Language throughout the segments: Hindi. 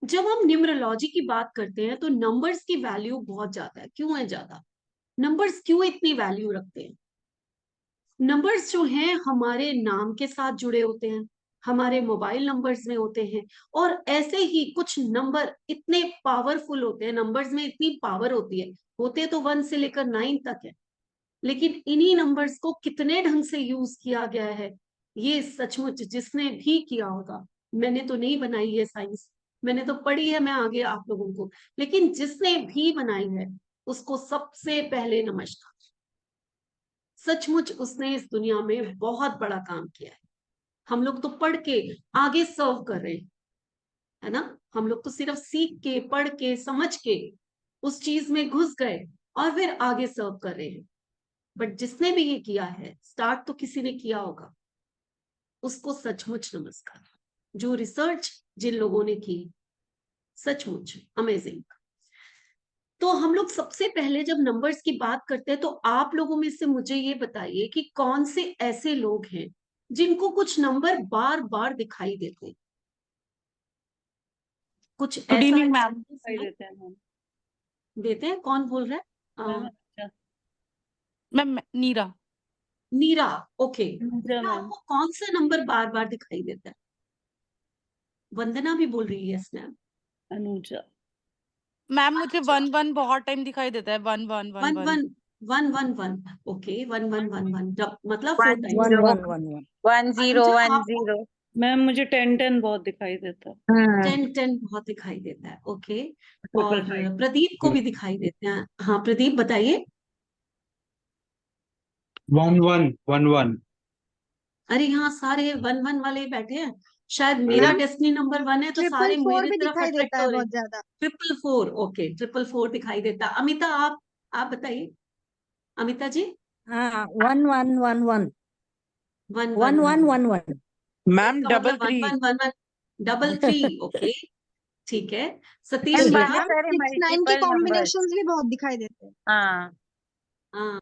जब हम न्यूमरोलॉजी की बात करते हैं तो नंबर्स की वैल्यू बहुत ज्यादा है। क्यों है ज्यादा? नंबर्स क्यों इतनी वैल्यू रखते हैं? नंबर्स जो हैं हमारे नाम के साथ जुड़े होते हैं, हमारे मोबाइल नंबर्स में होते हैं। और ऐसे ही कुछ नंबर इतने पावरफुल होते हैं, नंबर्स में इतनी पावर होती है। होते तो 1 से लेकर 9 तक है, लेकिन इन्हीं नंबर्स को कितने ढंग से यूज किया गया है, ये सचमुच जिसने भी किया होगा। मैंने तो नहीं बनाई है साइंस, मैंने तो पढ़ी है, मैं आगे आप लोगों को। लेकिन जिसने भी बनाई है उसको सबसे पहले नमस्कार। सचमुच उसने इस दुनिया में बहुत बड़ा काम किया है। हम लोग तो पढ़ के आगे सर्व कर रहे हैं, है ना। हम लोग तो सिर्फ सीख के, पढ़ के, समझ के उस चीज में घुस गए और फिर आगे सर्व कर रहे हैं। बट जिसने भी ये किया है, स्टार्ट तो किसी ने किया होगा, उसको सचमुच नमस्कार। जो रिसर्च जिन लोगों ने की, सचमुच अमेजिंग। तो हम लोग सबसे पहले जब नंबर्स की बात करते हैं तो आप लोगों में से मुझे ये बताइए कि कौन से ऐसे लोग हैं जिनको कुछ नंबर बार बार दिखाई देते हैं। कुछ गुड ऐसा इवनिंग मैम। एग्जाम्पल्स है? देते हैं मैम। देते हैं। कौन बोल रहा मैम है? अच्छा। मैम नीरा। नीरा। ओके। अनुजा नीरा, मैम। आपको कौन सा नंबर बार बार दिखाई देता है? वंदना भी बोल रही है, यस मैम। अनुजा। मैम मुझे अच्छा, 1-1 बहुत टाइम दिखाई देता है। 1-1-1-1 one one one one one. Okay, 1-1-1-1, मतलब 4 one times. Zero 1-1-1-1 one zero Anuja, one आपको? जीरो मैम मुझे 10-10 बहुत दिखाई देता है। 10-10 बहुत दिखाई देता है। ओके। और 555। प्रदीप को भी दिखाई देते हैं। हाँ प्रदीप, बताइए। 1111। अरे यहाँ सारे 1-1 वाले ही बैठे हैं। शायद मेरा डेस्टिनी नंबर 1 है तो ट्रिपल सारे फोर मेरी भी तरफ दिखाई अट्रैक्ट देता हो है रहे हैं। बहुत ज्यादा। 444। ओके, 444 दिखाई देता है। अमिता, आप बताइए। अमिता जी। हाँ, 1-1-1-1 one one one one one one one ma'am इसका डबल मतलब one three. One one one 333। Okay, ठीक है। सतीश मैम जी बहुत आप? सारे 6-9 के मल्टीपल नंबर्स। कॉम्बिनेशंस भी बहुत दिखाई देते हैं। हाँ। हाँ,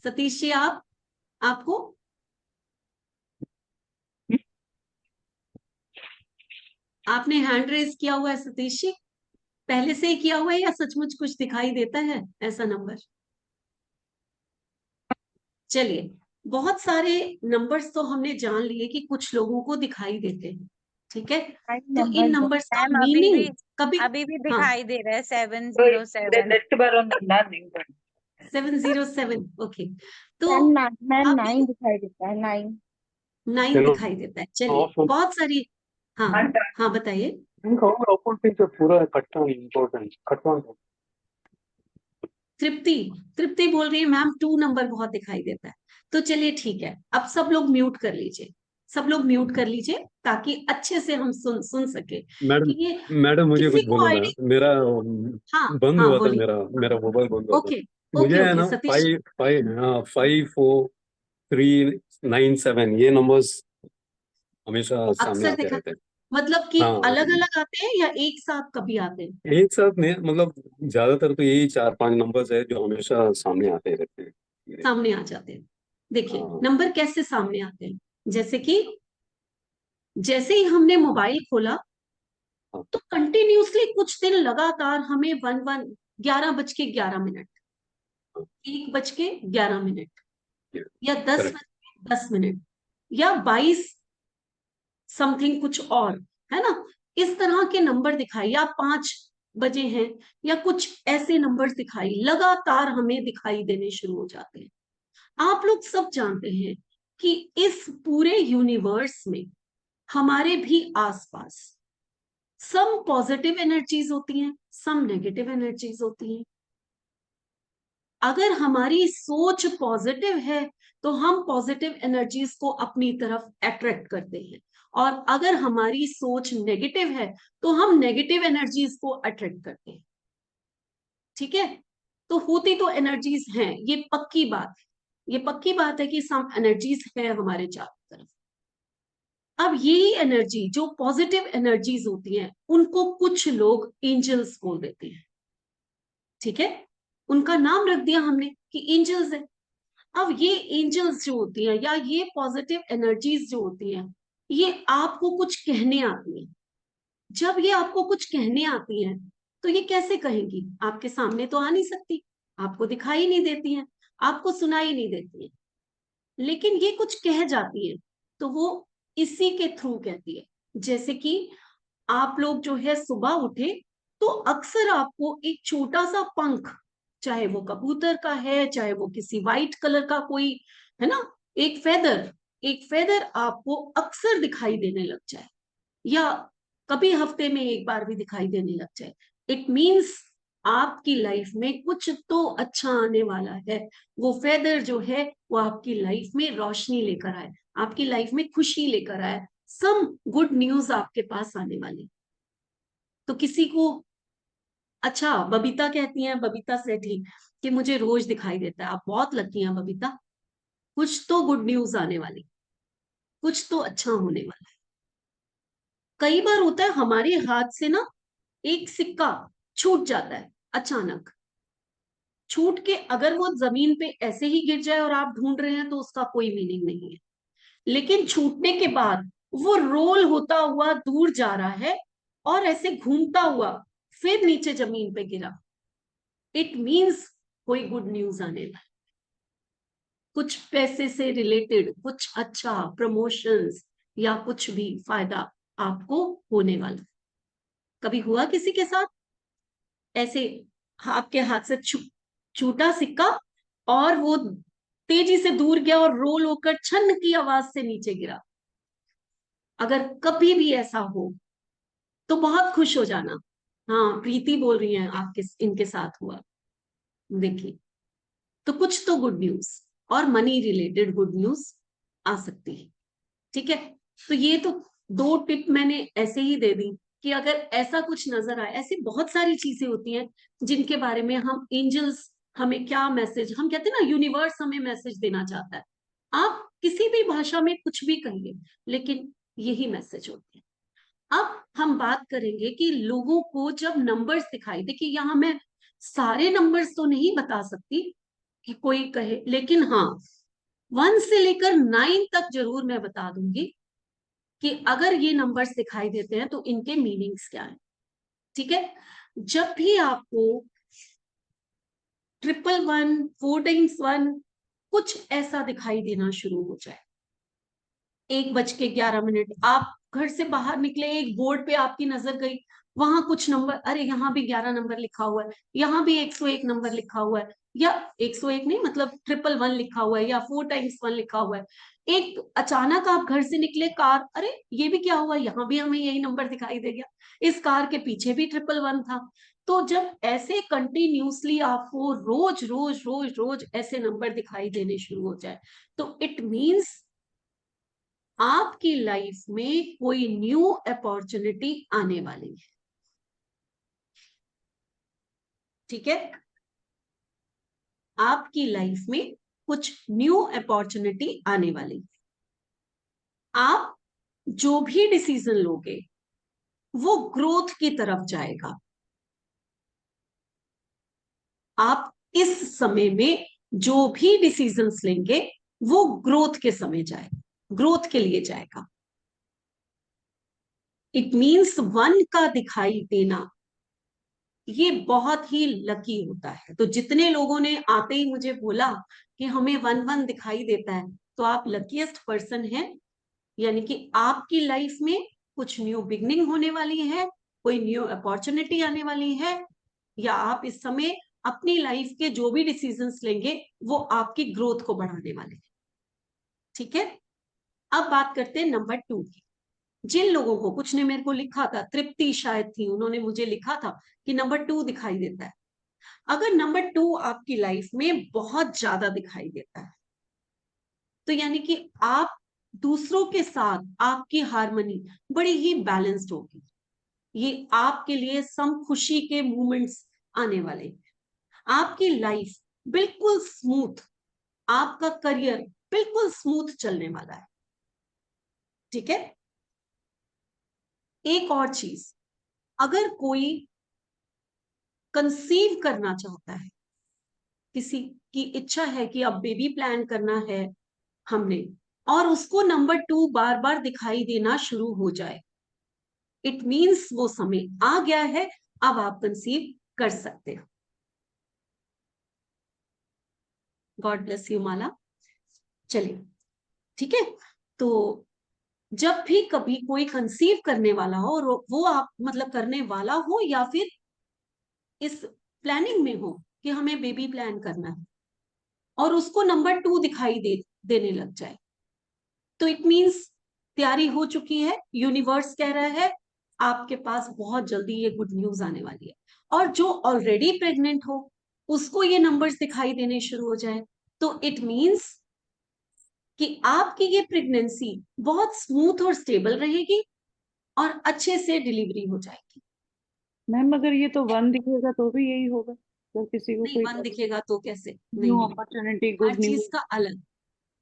सतीश जी आपको? आपने हैंड रेज किया हुआ है सतीश जी, पहले से ही किया हुआ है या सचमुच कुछ दिखाई देता है ऐसा नंबर? चलिए, बहुत सारे नंबर्स तो हमने जान लिए कि कुछ लोगों को दिखाई देते हैं, ठीक है। तो इन नंबर नंबर्स का मैम मीनिंग कभी, अभी भी हाँ, दिखाई दे रहा है 707। ನೆಕ್ಸ್ಟ್ ಬರೋದು ನಾನು 707। ओके, तो मैम आप 9 दिखाई देता है, 9। 9 दिखाई देता है। चलिए, बहुत सारी। हाँ, हाँ बताइए। पूरा कट्टा इंपॉर्टेंट कट्टा। तृप्ति, तृप्ति बोल रही है मैम 2 नंबर बहुत दिखाई देता है। तो चलिए ठीक है, अब सब लोग म्यूट कर लीजिए, सब लोग म्यूट कर लीजिए ताकि अच्छे से हम सुन सके मैडम, कि ये मैडम मुझे किसी कुछ को बोलना था। आईडी। मेरा हाँ, बंद हाँ हुआ था, बोलिए। मेरा मेरा मोबाइल बंद हुआ था। ओके, मुझे ओके, है ओके ना सतीश। 5437 ये नंबर्स हमेशा सामने अक्सर आते दिखा, रहते हैं। मतलब कि हाँ, अलग अलग आते हैं या एक साथ कभी आते हैं? एक साथ नहीं, मतलब ज्यादातर तो यही 4-5 नंबर्स है जो हमेशा सामने आते रहते हैं। सामने आ जाते हैं। देखिए हाँ, नंबर कैसे सामने आते हैं, जैसे कि जैसे ही हमने मोबाइल खोला हाँ, तो कंटिन्यूसली कुछ दिन लगातार हमें 11:11 हाँ, 1:11 या दस करेक्ट। बज के 10 मिनट या 22 समथिंग कुछ और, है ना। इस तरह के नंबर दिखाई, या 5 बजे हैं, या कुछ ऐसे नंबर्स दिखाई लगातार हमें दिखाई देने शुरू हो जाते हैं। आप लोग सब जानते हैं कि इस पूरे यूनिवर्स में हमारे भी आसपास सम पॉजिटिव एनर्जीज होती हैं, सम नेगेटिव एनर्जीज होती हैं। अगर हमारी सोच पॉजिटिव है तो हम पॉजिटिव एनर्जीज को अपनी तरफ अट्रैक्ट करते हैं, और अगर हमारी सोच नेगेटिव है तो हम नेगेटिव एनर्जीज को अट्रैक्ट करते हैं, ठीक है। तो होती तो एनर्जीज हैं, ये पक्की बात है, ये पक्की बात है कि सम एनर्जीज है हमारे चारों तरफ। अब यही एनर्जी जो पॉजिटिव एनर्जीज होती हैं उनको कुछ लोग एंजल्स बोल देते हैं, ठीक है। उनका नाम रख दिया हमने कि एंजल्स है। अब ये एंजल्स जो होती हैं या ये पॉजिटिव एनर्जीज जो होती हैं, ये आपको कुछ कहने आती हैं, जब ये आपको कुछ कहने आती हैं तो ये कैसे कहेंगी? आपके सामने तो आ नहीं सकती, आपको दिखाई नहीं देती हैं, आपको सुनाई नहीं देती हैं, लेकिन ये कुछ कह जाती है तो वो इसी के थ्रू कहती है। जैसे कि आप लोग जो है सुबह उठे तो अक्सर आपको एक छोटा सा पंख, चाहे वो कबूतर का है, चाहे वो किसी वाइट कलर का कोई है ना, एक फेदर आपको अक्सर दिखाई देने लग जाए, या कभी हफ्ते में एक बार भी दिखाई देने लग जाए। इट मीन्स आपकी लाइफ में कुछ तो अच्छा आने वाला है। वो फेदर जो है वो आपकी लाइफ में रोशनी लेकर आए, आपकी लाइफ में खुशी लेकर आए, सम गुड न्यूज आपके पास आने वाली। तो किसी को, अच्छा बबीता कहती हैं, बबीता सेठी, कि मुझे रोज दिखाई देता है। आप बहुत लकी हैं बबीता, कुछ तो गुड न्यूज आने वाली, कुछ तो अच्छा होने वाला है। कई बार होता है हमारे हाथ से ना एक सिक्का छूट जाता है अचानक, छूट के अगर वो जमीन पे ऐसे ही गिर जाए और आप ढूंढ रहे हैं तो उसका कोई मीनिंग नहीं है, लेकिन छूटने के बाद वो रोल होता हुआ दूर जा रहा है और ऐसे घूमता हुआ फिर नीचे जमीन पे गिरा, इट मीन्स कोई गुड न्यूज आने वाला, कुछ पैसे से रिलेटेड कुछ अच्छा, प्रमोशंस या कुछ भी फायदा आपको होने वाला। कभी हुआ किसी के साथ ऐसे, आपके हाथ से छूटा सिक्का और वो तेजी से दूर गया और रोल होकर छन की आवाज से नीचे गिरा? अगर कभी भी ऐसा हो तो बहुत खुश हो जाना। हाँ, प्रीति बोल रही है आपके इनके साथ हुआ। देखिए, तो कुछ तो गुड न्यूज और मनी रिलेटेड गुड न्यूज आ सकती है। ठीक है, तो ये तो 2 टिप मैंने ऐसे ही दे दी कि अगर ऐसा कुछ नजर आए, ऐसी बहुत सारी चीजें होती हैं जिनके बारे में हम एंजल्स हमें क्या मैसेज, हम कहते हैं ना यूनिवर्स हमें मैसेज देना चाहता है। आप किसी भी भाषा में कुछ भी कहिए, लेकिन यही मैसेज होते हैं। अब हम बात करेंगे कि लोगों को जब नंबर्स दिखाई, देखिए यहाँ मैं सारे नंबर्स तो नहीं बता सकती कि कोई कहे, लेकिन हाँ 1 से लेकर 9 तक जरूर मैं बता दूंगी कि अगर ये नंबर्स दिखाई देते हैं तो इनके मीनिंग्स क्या है। ठीक है, जब भी आपको 111, 4 टाइम्स 1 कुछ ऐसा दिखाई देना शुरू हो जाए, 1:11, आप घर से बाहर निकले, एक बोर्ड पे आपकी नजर गई, वहां कुछ नंबर, अरे यहाँ भी 11 नंबर लिखा हुआ है, यहाँ भी 101 नंबर लिखा हुआ है, या 101 नहीं मतलब 111 लिखा हुआ है, या 4 टाइम्स 1 लिखा हुआ है। एक अचानक आप घर से निकले, कार, अरे ये भी क्या हुआ, यहाँ भी हमें यही नंबर दिखाई दे गया, इस कार के पीछे भी 111 था। तो जब ऐसे कंटिन्यूसली आपको रोज रोज रोज रोज ऐसे नंबर दिखाई देने शुरू हो जाए, तो इट मीन्स आपकी लाइफ में कोई न्यू अपॉर्चुनिटी आने वाली है। ठीक है, आपकी लाइफ में कुछ न्यू अपॉर्चुनिटी आने वाली है। आप जो भी डिसीजन लोगे वो ग्रोथ की तरफ जाएगा। आप इस समय में जो भी डिसीजंस लेंगे वो ग्रोथ के समय जाएगा, ग्रोथ के लिए जाएगा। इट मीन्स 1 का दिखाई देना ये बहुत ही लकी होता है। तो जितने लोगों ने आते ही मुझे बोला कि हमें 1-1 दिखाई देता है, तो आप लकीएस्ट पर्सन हैं। यानी कि आपकी लाइफ में कुछ न्यू बिगनिंग होने वाली है, कोई न्यू अपॉर्चुनिटी आने वाली है, या आप इस समय अपनी लाइफ के जो भी डिसीजंस लेंगे वो आपकी ग्रोथ को बढ़ाने वाले हैं। ठीक है, अब बात करते हैं नंबर 2 की। जिन लोगों को, कुछ ने मेरे को लिखा था, तृप्ति शायद थी, उन्होंने मुझे लिखा था कि नंबर 2 दिखाई देता है। अगर नंबर 2 आपकी लाइफ में बहुत ज्यादा दिखाई देता है तो यानी कि आप दूसरों के साथ आपकी हार्मनी बड़ी ही बैलेंस्ड होगी। ये आपके लिए सम खुशी के मोमेंट्स आने वाले, आपकी लाइफ बिल्कुल स्मूथ, आपका करियर बिल्कुल स्मूथ चलने वाला है। ठीक है, एक और चीज, अगर कोई कंसीव करना चाहता है, किसी की इच्छा है कि अब बेबी प्लान करना है हमने, और उसको नंबर 2 बार बार दिखाई देना शुरू हो जाए, इट मीन्स वो समय आ गया है, अब आप कंसीव कर सकते हो। गॉड ब्लेस यू माला। चलिए, ठीक है। तो जब भी कभी कोई कंसीव करने वाला हो, और वो आप मतलब करने वाला हो या फिर इस प्लानिंग में हो कि हमें बेबी प्लान करना है, और उसको नंबर 2 दिखाई देने लग जाए, तो इट मीन्स तैयारी हो चुकी है। यूनिवर्स कह रहा है आपके पास बहुत जल्दी ये गुड न्यूज आने वाली है। और जो ऑलरेडी प्रेग्नेंट हो उसको ये नंबर्स दिखाई देने शुरू हो जाए, तो इट मीन्स कि आपकी ये प्रेगनेंसी बहुत स्मूथ और स्टेबल रहेगी और अच्छे से डिलीवरी हो जाएगी। मैम अगर ये तो 1 दिखेगा तो भी यही होगा, तो किसी को नहीं, कोई 1 दिखेगा तो कैसे? नहीं न्यू नहीं, अपॉर्चुनिटी, हर गुड न्यूज। चीज का अलग,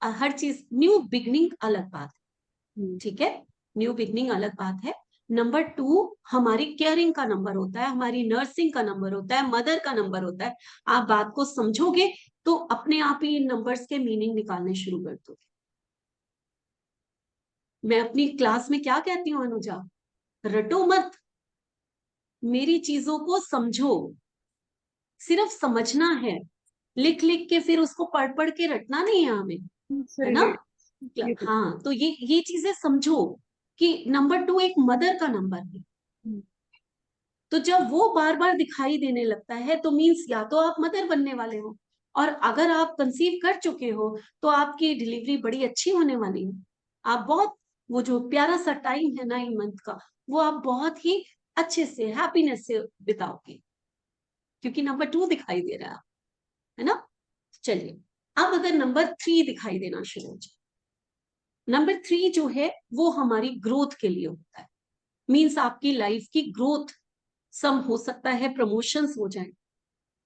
हर चीज न्यू बिगनिंग अलग बात है, ठीक है। न्यू बिगनिंग अलग बात है। नंबर 2 हमारी केयरिंग का नंबर होता है, हमारी नर्सिंग का नंबर होता है, मदर का नंबर होता है। आप बात को समझोगे तो अपने आप ही इन नंबर्स के मीनिंग निकालने शुरू कर दोगे। मैं अपनी क्लास में क्या कहती हूँ अनुजा, रटो मत, मेरी चीजों को समझो, सिर्फ समझना है, लिख लिख के फिर उसको पढ़ पढ़ के रटना नहीं है हमें, है ना। ये तो हाँ, तो ये चीजें समझो कि नंबर 2 एक मदर का नंबर है। तो जब वो बार बार दिखाई देने लगता है तो मीन्स या तो आप मदर बनने वाले हो, और अगर आप कंसीव कर चुके हो तो आपकी डिलीवरी बड़ी अच्छी होने वाली है। आप बहुत, वो जो प्यारा सा टाइम है 9 मंथ का, वो आप बहुत ही अच्छे से हैप्पीनेस से बिताओगे, क्योंकि नंबर 2 दिखाई दे रहा है ना। चलिए, अब अगर नंबर 3 दिखाई देना शुरू हो जाए, नंबर 3 जो है वो हमारी ग्रोथ के लिए होता है। मीन्स आपकी लाइफ की ग्रोथ, सम हो सकता है प्रमोशंस हो जाए,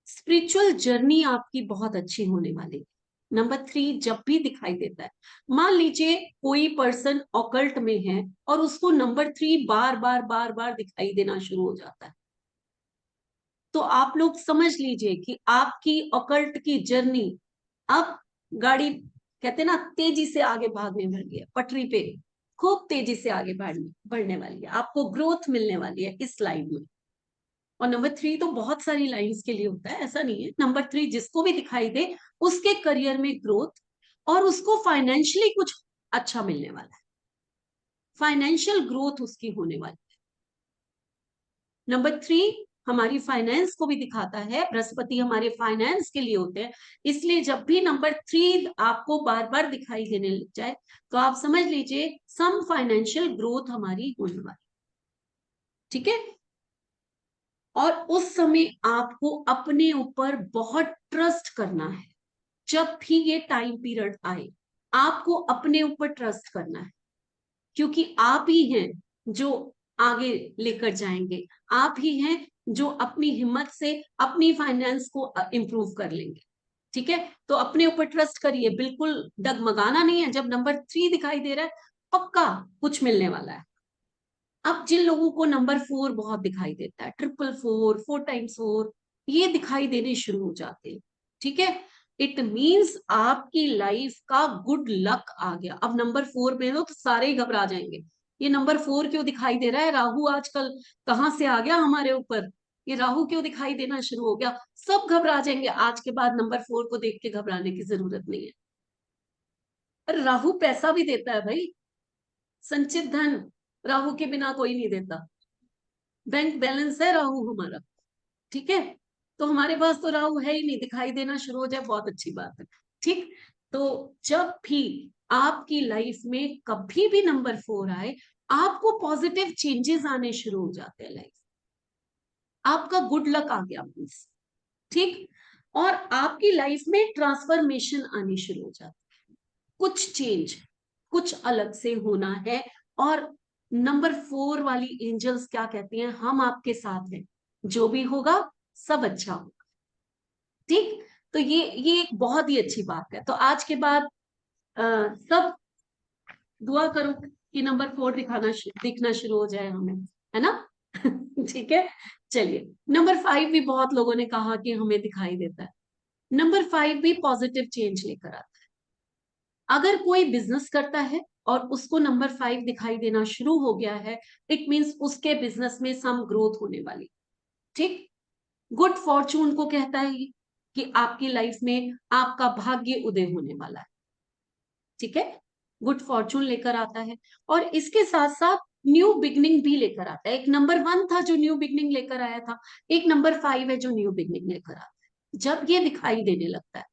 स्पिरिचुअल जर्नी आपकी बहुत अच्छी होने वाली है। नंबर 3 जब भी दिखाई देता है, मान लीजिए कोई पर्सन ऑकल्ट में है और उसको नंबर 3 बार बार बार बार दिखाई देना शुरू हो जाता है, तो आप लोग समझ लीजिए कि आपकी ऑकल्ट की जर्नी अब, गाड़ी कहते ना तेजी से आगे भागने वाली है, पटरी पे खूब तेजी से आगे बढ़ने वाली है, आपको ग्रोथ मिलने वाली है इस लाइन में। और नंबर 3 तो बहुत सारी लाइंस के लिए होता है, ऐसा नहीं है। नंबर 3 जिसको भी दिखाई दे उसके करियर में ग्रोथ, और उसको फाइनेंशियली कुछ अच्छा मिलने वाला है, फाइनेंशियल ग्रोथ उसकी होने वाली है। नंबर 3 हमारी फाइनेंस को भी दिखाता है, बृहस्पति हमारे फाइनेंस के लिए होते हैं, इसलिए जब भी नंबर 3 आपको बार बार दिखाई देने लग जाए तो आप समझ लीजिए सम फाइनेंशियल ग्रोथ हमारी होने वाली, ठीक है। और उस समय आपको अपने ऊपर बहुत ट्रस्ट करना है। जब भी ये टाइम पीरियड आए आपको अपने ऊपर ट्रस्ट करना है, क्योंकि आप ही हैं जो आगे लेकर जाएंगे, आप ही हैं जो अपनी हिम्मत से अपनी फाइनेंस को इंप्रूव कर लेंगे, ठीक है। तो अपने ऊपर ट्रस्ट करिए, बिल्कुल डगमगाना नहीं है। जब नंबर 3 दिखाई दे रहा है पक्का कुछ मिलने वाला है। अब जिन लोगों को नंबर 4 बहुत दिखाई देता है, 444, 4 x 4, ये दिखाई देने शुरू हो जाते हैं, ठीक है, इट मीन्स आपकी लाइफ का गुड लक आ गया। अब नंबर 4 में लो तो सारे ही घबरा जाएंगे, ये नंबर 4 क्यों दिखाई दे रहा है, राहु आजकल कहाँ से आ गया हमारे ऊपर, ये राहु क्यों दिखाई देना शुरू हो गया, सब घबरा जाएंगे। आज के बाद नंबर 4 को देख के घबराने की जरूरत नहीं है। पर राहु पैसा भी देता है भाई, संचित धन राहु के बिना कोई नहीं देता, बैंक बैलेंस है राहु हमारा, ठीक है। तो हमारे पास तो राहु है ही नहीं, दिखाई देना शुरू हो जाए बहुत अच्छी बात है, ठीक। तो जब भी आपकी लाइफ में कभी भी नंबर 4 आए आपको पॉजिटिव चेंजेस आने शुरू हो जाते हैं, लाइफ आपका गुड लक आ गया मीन्स, ठीक। और आपकी लाइफ में ट्रांसफॉर्मेशन आनी शुरू हो जाती है, कुछ चेंज, कुछ अलग से होना है। और नंबर 4 वाली एंजल्स क्या कहती हैं, हम आपके साथ हैं, जो भी होगा सब अच्छा होगा, ठीक। तो ये एक बहुत ही अच्छी बात है। तो आज के बाद सब दुआ करो कि नंबर 4 दिखना शुरू हो जाए हमें, है ना। ठीक है। चलिए, नंबर 5 भी बहुत लोगों ने कहा कि हमें दिखाई देता है। नंबर 5 भी पॉजिटिव चेंज लेकर आता है। अगर कोई बिजनेस करता है और उसको नंबर 5 दिखाई देना शुरू हो गया है, इट मीन्स उसके बिजनेस में सम ग्रोथ होने वाली। ठीक, गुड फॉर्चून को कहता है ये कि आपकी लाइफ में आपका भाग्य उदय होने वाला है। ठीक है, गुड फॉर्चून लेकर आता है और इसके साथ साथ न्यू बिगनिंग भी लेकर आता है। एक नंबर 1 था जो न्यू बिगनिंग लेकर आया था, एक नंबर 5 है जो न्यू बिगनिंग लेकर आता है। जब ये दिखाई देने लगता है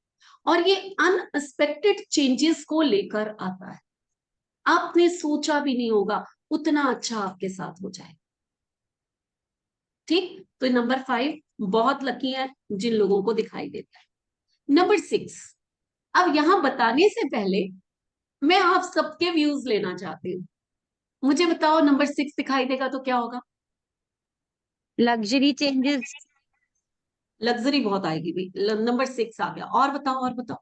और ये अनएक्सपेक्टेड चेंजेस को लेकर आता है, आपने सोचा भी नहीं होगा उतना अच्छा आपके साथ हो जाए। ठीक, तो नंबर 5 बहुत लकी है जिन लोगों को दिखाई देता है। नंबर 6, अब यहां बताने से पहले मैं आप सबके व्यूज लेना चाहती हूँ। मुझे बताओ नंबर 6 दिखाई देगा तो क्या होगा? Luxury changes. लग्जरी बहुत आएगी भाई। नंबर 6 आ गया। और बताओ, और बताओ,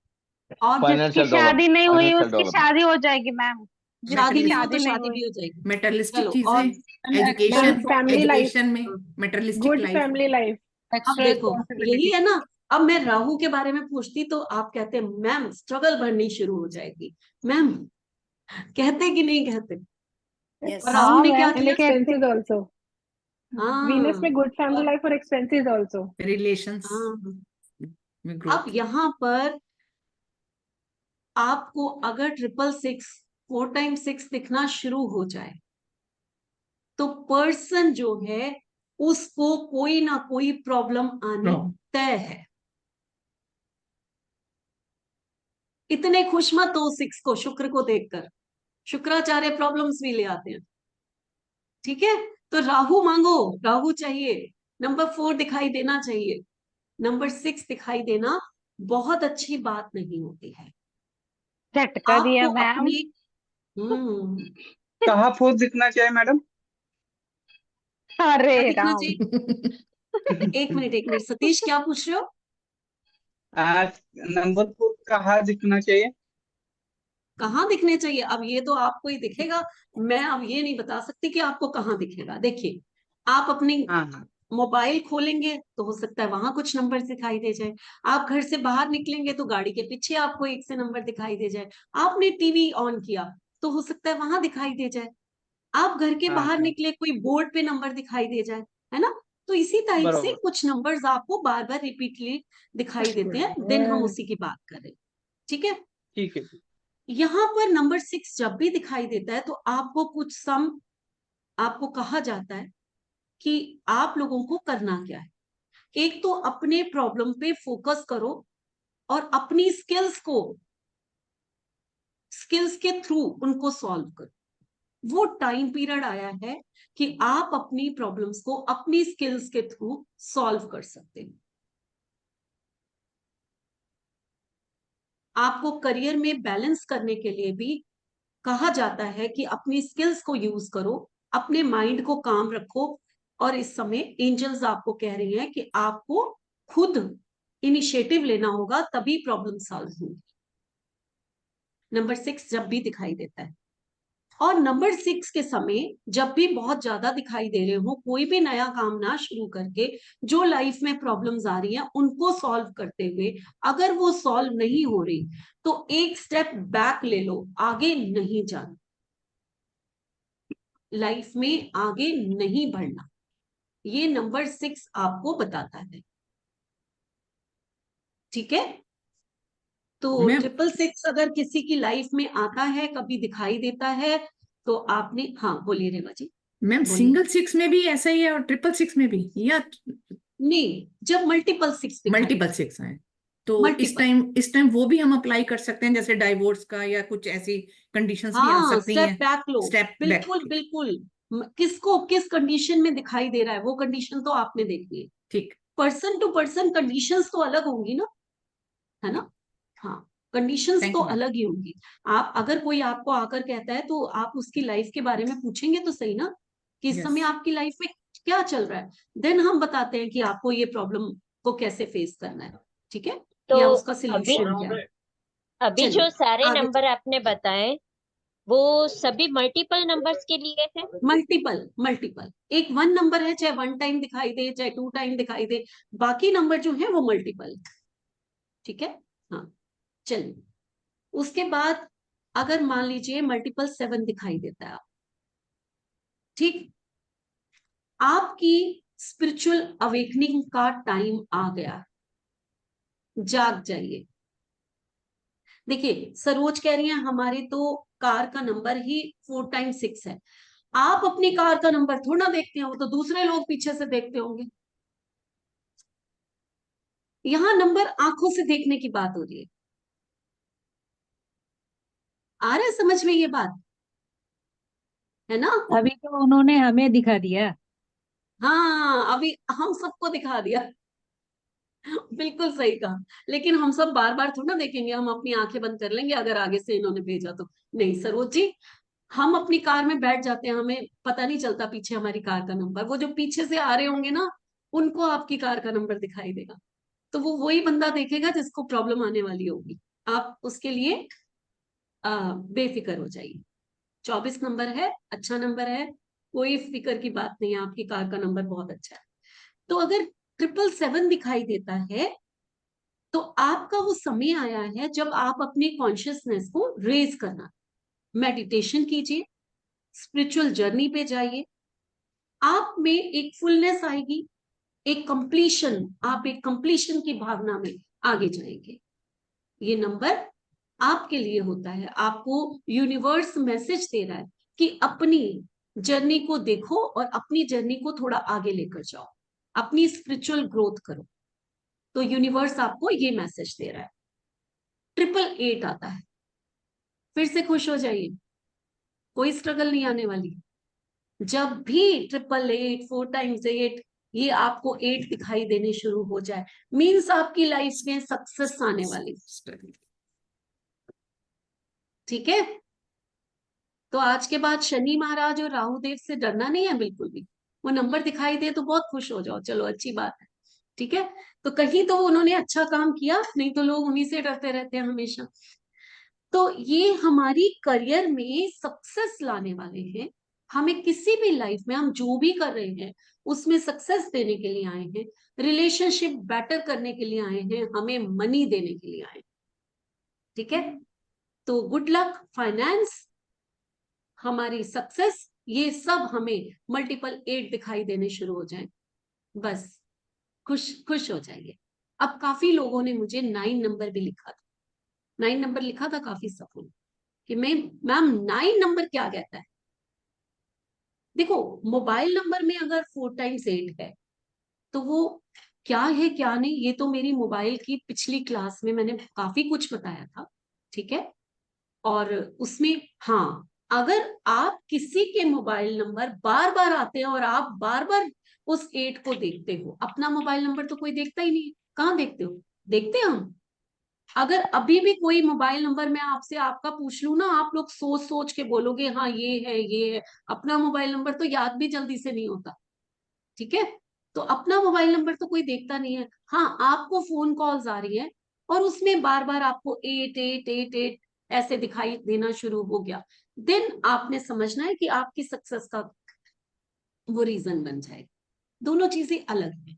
और जिसकी फाइनेंशियल शादी नहीं हुई फाइनेंशियल उसकी डेवलपमेंट। शादी हो जाएगी मैम। शादी जिसकी नहीं हो शादी तो नहीं शादी हुई। भी हो जाएगी। मेटरलिस्टिक चलो, और चीजें, एजुकेशन, फैमिली लाइफ, एजुकेशन में materialistic good life. Family life, अब एक्स्ट्रा देखो यही रिस्पॉन्सिबिलिटी। है ना। अब मैं राहु के बारे में पूछती तो आप कहते मैम स्ट्रगल बढ़नी शुरू हो जाएगी। मैम कहते कि नहीं कहते? यस। और राहु हाँ ने क्या मैम एंड किया? Expenses also. वीनस हाँ, में गुड फैमिली और लाइफ और एक्सपेंसेस ऑल्सो। रिलेशंस हाँ, में अब ग्रोथ। यहाँ पर आपको अगर 666 4 टाइम्स 6 दिखना शुरू हो जाए तो पर्सन जो है उसको कोई ना कोई प्रॉब्लम आनी तय है। इतने खुश मत हो 6 को, शुक्र को देखकर। शुक्राचार्य प्रॉब्लम्स भी ले आते हैं। ठीक है, तो राहु मांगो, राहु चाहिए। नंबर 4 दिखाई देना चाहिए। नंबर 6 दिखाई देना बहुत अच्छी बात नहीं होती है। झटका दिया आपको मैम। अपनी कहाँ फोर्थ दिखना चाहिए मैडम? अरे क्या दिखना राम। चाहिए? एक मिनट सतीश, क्या पूछ रहे हो? नंबर फोर्थ कहाँ दिखना चाहिए? कहाँ दिखने चाहिए? अब ये तो आपको ही दिखेगा। मैं अब ये नहीं बता सकती कि आपको कहाँ दिखेगा। देखिए, आप अपनी हाँ हाँ। मोबाइल खोलेंगे तो हो सकता है वहां कुछ नंबर दिखाई दे जाए। आप घर से बाहर निकलेंगे तो गाड़ी के पीछे आपको एक से नंबर दिखाई दे जाए। आपने टीवी ऑन किया तो हो सकता है वहां दिखाई दे जाए। आप घर के हाँ बाहर हाँ, निकले, कोई बोर्ड पे नंबर दिखाई दे जाए, है ना? तो इसी टाइप से बरोबर। कुछ नंबर्स आपको बार बार रिपीटली दिखाई देते हैं। देन हम उसी की बात कर रहे हैं। ठीक है, ठीक है। यहाँ पर नंबर 6 जब भी दिखाई देता है तो आपको कुछ सम आपको कहा जाता है कि आप लोगों को करना क्या है। एक तो अपने प्रॉब्लम पे फोकस करो और अपनी स्किल्स के थ्रू उनको सॉल्व करो। वो टाइम पीरियड आया है कि आप अपनी प्रॉब्लम्स को अपनी स्किल्स के थ्रू सॉल्व कर सकते हैं। आपको करियर में बैलेंस करने के लिए भी कहा जाता है कि अपनी स्किल्स को यूज करो, अपने माइंड को काम रखो। और इस समय एंजल्स आपको कह रही हैं कि आपको खुद इनिशिएटिव लेना होगा, तभी प्रॉब्लम सॉल्व होगी। नंबर 6 जब भी दिखाई देता है, और नंबर 6 के समय जब भी बहुत ज्यादा दिखाई दे रहे हो, कोई भी नया काम ना शुरू करके जो लाइफ में प्रॉब्लम्स आ रही हैं उनको सॉल्व करते हुए अगर वो सॉल्व नहीं हो रही तो एक स्टेप बैक ले लो, आगे नहीं जाना, लाइफ में आगे नहीं बढ़ना। ये नंबर 6 आपको बताता है। ठीक है, तो मैम 666 अगर किसी की लाइफ में आता है, कभी दिखाई देता है, तो आपने, हाँ बोलिए रेवा जी। मैम बोलिए। सिंगल 6 में भी ऐसा ही है और 666 में भी, या नहीं, जब मल्टीपल 6 दिखाई मल्टीपल 6 है तो इस मल्टीपल, टाइम वो भी हम अप्लाई कर सकते हैं, जैसे डाइवोर्स का या कुछ ऐसी कंडीशंस भी आ हाँ सकती स्टेप हैं। बैक लो। Step back. बिल्कुल बिल्कुल। किसको किस कंडीशन में दिखाई दे रहा है वो कंडीशन तो आपने देखनी है। ठीक। पर्सन टू पर्सन कंडीशंस तो अलग होंगी ना, है ना? हाँ, कंडीशंस थैंक तो यू मैम। अलग ही होंगी। आप अगर कोई आपको आकर कहता है तो आप उसकी लाइफ के बारे में पूछेंगे तो सही ना, कि इस समय यस। आपकी लाइफ में क्या चल रहा है। देन हम बताते हैं कि आपको ये प्रॉब्लम को कैसे फेस करना है। ठीक है, तो या उसका अभी सिल्यूशन क्या है। अभी जो चलिए सारे आगे। नंबर आपने बताए वो सभी मल्टीपल नंबर्स के लिए है। मल्टीपल मल्टीपल, एक 1 नंबर है, चाहे 1 टाइम दिखाई दे चाहे 2 टाइम दिखाई दे, बाकी नंबर जो है वो मल्टीपल। ठीक है, हाँ चलिए। उसके बाद अगर मान लीजिए मल्टीपल 7 दिखाई देता है, ठीक, आपकी स्पिरिचुअल अवेकनिंग का टाइम आ गया, जाग जाइए। देखिए सरोज कह रही है हमारी तो कार का नंबर ही 4 टाइम्स 6 है। आप अपनी कार का नंबर थोड़ा ना देखते हो, तो दूसरे लोग पीछे से देखते होंगे। यहां नंबर आंखों से देखने की बात हो रही है। आ रहा है समझ में ये बात, है ना? अभी तो उन्होंने हमें दिखा दिया। हाँ, अभी हम सबको दिखा दिया। बिल्कुल सही कहा। लेकिन हम सब बार बार थोड़ा ना देखेंगे, हम अपनी आंखें बंद कर लेंगे अगर आगे से इन्होंने भेजा तो। नहीं सरोज जी, हम अपनी कार में बैठ जाते हैं, हमें पता नहीं चलता पीछे हमारी कार का नंबर। वो जो पीछे से आ रहे होंगे ना, उनको आपकी कार का नंबर दिखाई देगा, तो वो वही बंदा देखेगा जिसको प्रॉब्लम आने वाली होगी। आप उसके लिए बेफिक्र हो जाइए। 24 नंबर है, अच्छा नंबर है, कोई फिक्र की बात नहीं है, आपकी कार का नंबर बहुत अच्छा है। तो अगर 777 दिखाई देता है, तो आपका वो समय आया है जब आप अपनी कॉन्शियसनेस को रेज करना, मेडिटेशन कीजिए, स्पिरिचुअल जर्नी पे जाइए। आप में एक फुलनेस आएगी, एक कंप्लीशन, आप एक कंप्लीशन की भावना में आगे जाएंगे। ये नंबर आपके लिए होता है, आपको यूनिवर्स मैसेज दे रहा है कि अपनी जर्नी को देखो और अपनी जर्नी को थोड़ा आगे लेकर जाओ, अपनी स्पिरिचुअल ग्रोथ करो। तो यूनिवर्स आपको ये मैसेज दे रहा है। 888 आता है, फिर से खुश हो जाइए, कोई स्ट्रगल नहीं आने वाली। जब भी 888 4 टाइम्स 8 ये आपको 8 दिखाई देने शुरू हो जाए, मीन्स आपकी लाइफ में सक्सेस आने वाली। ठीक है? तो आज के बाद शनि महाराज और राहु देव से डरना नहीं है बिल्कुल भी। वो नंबर दिखाई दे तो बहुत खुश हो जाओ, चलो अच्छी बात है। ठीक है, तो कहीं तो उन्होंने अच्छा काम किया, नहीं तो लोग उन्हीं से डरते रहते हैं हमेशा। तो ये हमारी करियर में सक्सेस लाने वाले हैं। हमें किसी भी लाइफ में हम जो भी कर रहे हैं उसमें सक्सेस देने के लिए आए हैं, रिलेशनशिप बेटर करने के लिए आए हैं, हमें मनी देने के लिए आए हैं। ठीक है, तो गुड लक, फाइनेंस, हमारी सक्सेस, ये सब हमें मल्टीपल 8 दिखाई देने शुरू हो जाए, बस खुश खुश हो जाइए। अब काफी लोगों ने मुझे 9 नंबर भी लिखा था, 9 नंबर लिखा था काफी सबको कि मैम 9 नंबर क्या कहता है। देखो मोबाइल नंबर में अगर 4 टाइम्स 8 है तो वो क्या है क्या नहीं, ये तो मेरी मोबाइल की पिछली क्लास में मैंने काफी कुछ बताया था। ठीक है, और उसमें हाँ, अगर आप किसी के मोबाइल नंबर बार बार आते हैं और आप बार बार उस 8 को देखते हो, अपना मोबाइल नंबर तो कोई देखता ही नहीं है, कहाँ देखते हो? देखते हैं हम। अगर अभी भी कोई मोबाइल नंबर मैं आपसे आपका पूछ लूं ना, आप लोग सोच सोच के बोलोगे हाँ ये है ये है। अपना मोबाइल नंबर तो याद भी जल्दी से नहीं होता। ठीक है, तो अपना मोबाइल नंबर तो कोई देखता नहीं है। हाँ, आपको फोन कॉल्स आ रही है और उसमें बार बार आपको 8888 ऐसे दिखाई देना शुरू हो गया, देन आपने समझना है कि आपकी सक्सेस का वो रीजन बन जाएगा। दोनों चीजें अलग है।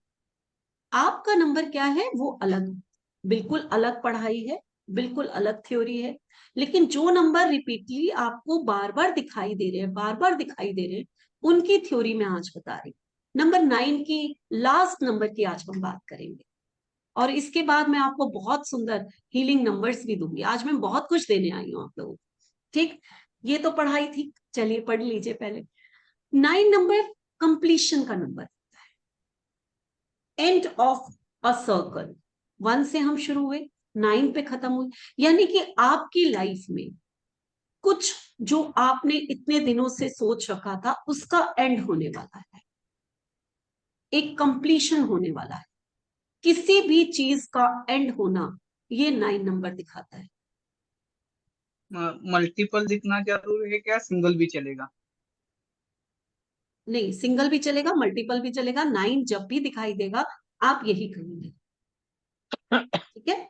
आपका नंबर क्या है वो अलग, बिल्कुल अलग पढ़ाई है, बिल्कुल अलग थ्योरी है। लेकिन जो नंबर रिपीटली आपको बार बार दिखाई दे रहे हैं, बार बार दिखाई दे रहे हैं, उनकी थ्योरी मैं आज बता रही हूँ। नंबर 9 की, लास्ट नंबर की आज हम बात करेंगे, और इसके बाद मैं आपको बहुत सुंदर हीलिंग नंबर्स भी दूंगी। आज मैं बहुत कुछ देने आई हूँ आप लोगों को। ठीक, ये तो पढ़ाई थी, चलिए पढ़ लीजिए पहले। 9 नंबर कंप्लीशन का number, end of a circle. 1 से हम शुरू हुए, 9 पे खत्म हुए, यानी कि आपकी लाइफ में कुछ जो आपने इतने दिनों से सोच रखा था उसका एंड होने वाला है, एक कंप्लीशन होने वाला है। किसी भी चीज का एंड होना ये 9 नंबर दिखाता है। मल्टीपल दिखना जरूरी है क्या, सिंगल भी चलेगा? नहीं, सिंगल भी चलेगा, मल्टीपल भी चलेगा। 9 जब भी दिखाई देगा आप यही करेंगे। ठीक है,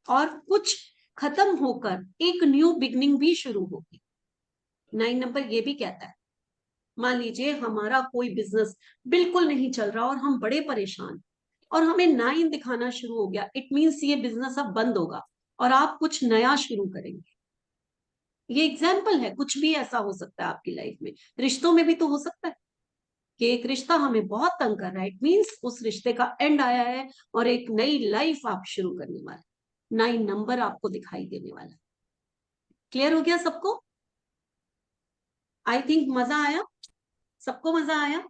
और कुछ खत्म होकर एक न्यू बिगनिंग भी शुरू होगी। 9 नंबर ये भी कहता है, मान लीजिए हमारा कोई बिजनेस बिल्कुल नहीं चल रहा और हम बड़े परेशान, और हमें 9 दिखाना शुरू हो गया, इट मीन्स ये बिजनेस अब बंद होगा, और आप कुछ नया शुरू करेंगे। ये एग्जाम्पल है, कुछ भी ऐसा हो सकता है आपकी लाइफ में। रिश्तों में भी तो हो सकता है कि एक रिश्ता हमें बहुत तंग कर रहा है, इट मीन्स उस रिश्ते का एंड आया है और एक नई लाइफ आप शुरू करने वाले, 9 नंबर आपको दिखाई देने वाला। क्लियर हो गया सबको? आई थिंक मजा आया, सबको मजा आया।